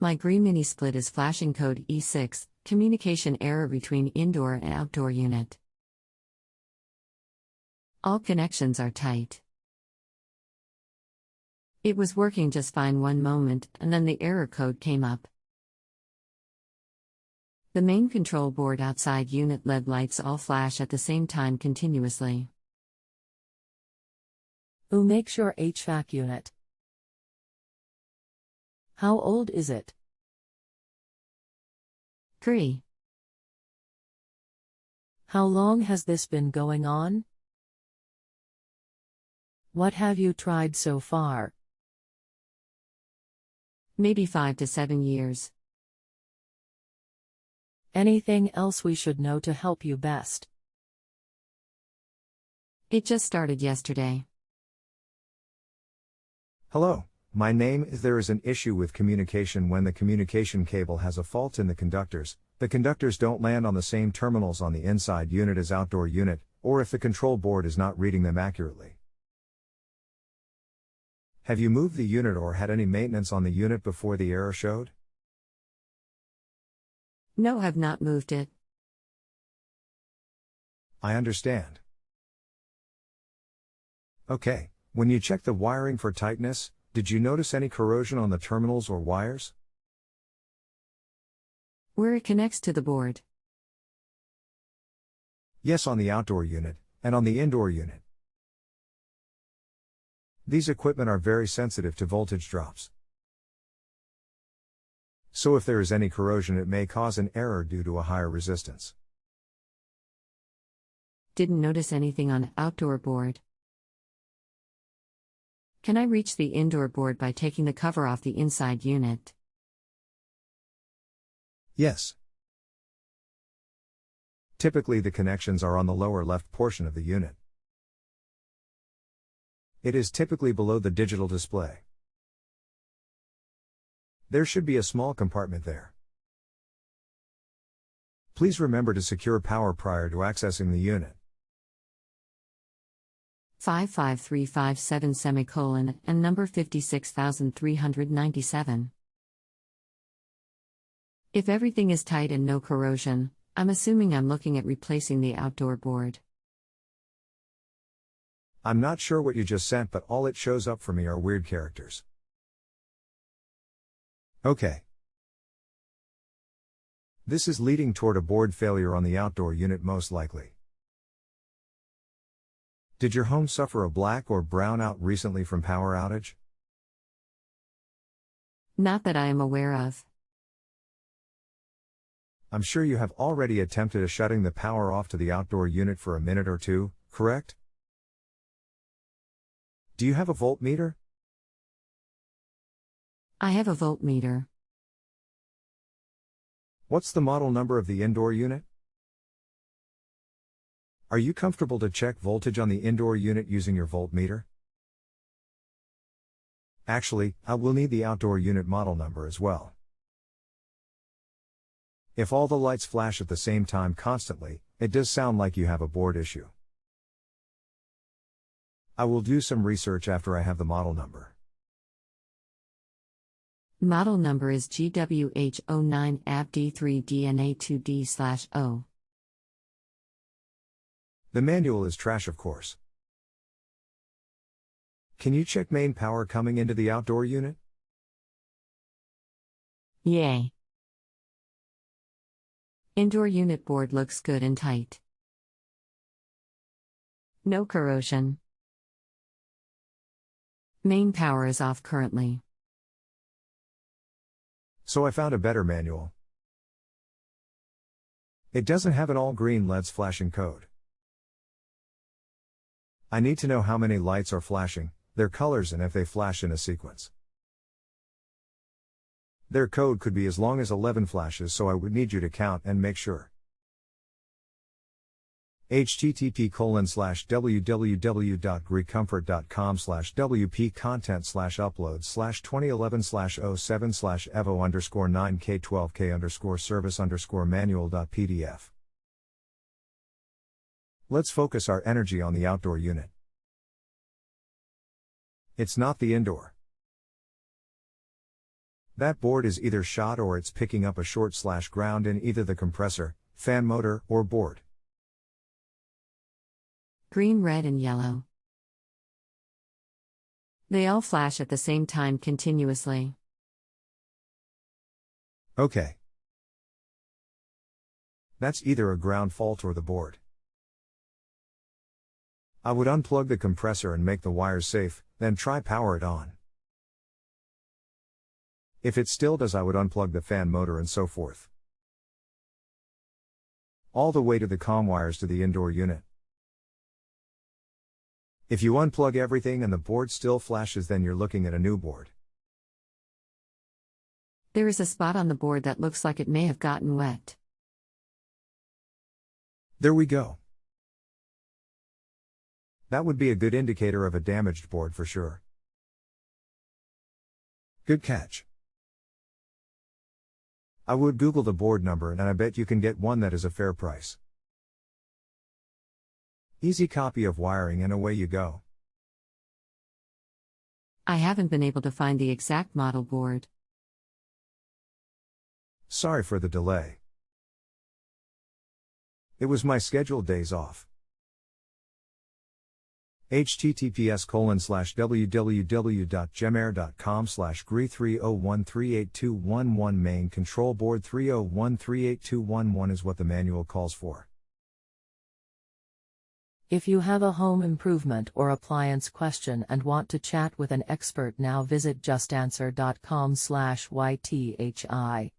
My Gree mini split is flashing code E6, communication error between indoor and outdoor unit. All connections are tight. It was working just fine one moment, and then the error code came up. The main control board outside unit LED lights all flash at the same time continuously. Who makes your HVAC unit? How old is it? Gree. How long has this been going on? What have you tried so far? Maybe 5 to 7 years. Anything else we should know to help you best? It just started yesterday. Hello, my name is. There is an issue with communication when the communication cable has a fault in the conductors. The conductors don't land on the same terminals on the inside unit as outdoor unit, or if the control board is not reading them accurately. Have you moved the unit or had any maintenance on the unit before the error showed? No, have not moved it. I understand. Okay, when you check the wiring for tightness, did you notice any corrosion on the terminals or wires? Where it connects to the board. Yes, on the outdoor unit, and on the indoor unit. These equipment are very sensitive to voltage drops. So if there is any corrosion, it may cause an error due to a higher resistance. Didn't notice anything on outdoor board. Can I reach the indoor board by taking the cover off the inside unit? Yes. Typically the connections are on the lower left portion of the unit. It is typically below the digital display. There should be a small compartment there. Please remember to secure power prior to accessing the unit. 55357 and number 56397. If everything is tight and no corrosion, I'm assuming I'm looking at replacing the outdoor board. I'm not sure what you just sent, but all it shows up for me are weird characters. Okay. This is leading toward a board failure on the outdoor unit most likely. Did your home suffer a black or brownout recently from power outage? Not that I am aware of. I'm sure you have already attempted shutting the power off to the outdoor unit for a minute or two, correct? Do you have a voltmeter? I have a voltmeter. What's the model number of the indoor unit? Are you comfortable to check voltage on the indoor unit using your voltmeter? Actually, I will need the outdoor unit model number as well. If all the lights flash at the same time constantly, it does sound like you have a board issue. I will do some research after I have the model number. Model number is GWH09AB3DNA2D/O. The manual is trash, of course. Can you check main power coming into the outdoor unit? Yay. Indoor unit board looks good and tight. No corrosion. Main power is off currently. So I found a better manual. It doesn't have an all green LEDs flashing code. I need to know how many lights are flashing, their colors, and if they flash in a sequence. Their code could be as long as 11 flashes, so I would need you to count and make sure. http://www.greekomfort.com/wp-content/upload/2011/07/evo_9k12k_service_manual.pdf. Let's focus our energy on the outdoor unit. It's not the indoor. That board is either shot or it's picking up a short/ground in either the compressor, fan motor, or board. Green, red, and yellow. They all flash at the same time continuously. Okay. That's either a ground fault or the board. I would unplug the compressor and make the wires safe, then try power it on. If it still does, I would unplug the fan motor and so forth. All the way to the comm wires to the indoor unit. If you unplug everything and the board still flashes, then you're looking at a new board. There is a spot on the board that looks like it may have gotten wet. There we go. That would be a good indicator of a damaged board for sure. Good catch. I would Google the board number and I bet you can get one that is a fair price. Easy copy of wiring and away you go. I haven't been able to find the exact model board. Sorry for the delay. It was my scheduled days off. https://www.gemair.com/Gree301382111 main control board 301382111 is what the manual calls for. If you have a home improvement or appliance question and want to chat with an expert now, visit JustAnswer.com/YTHI.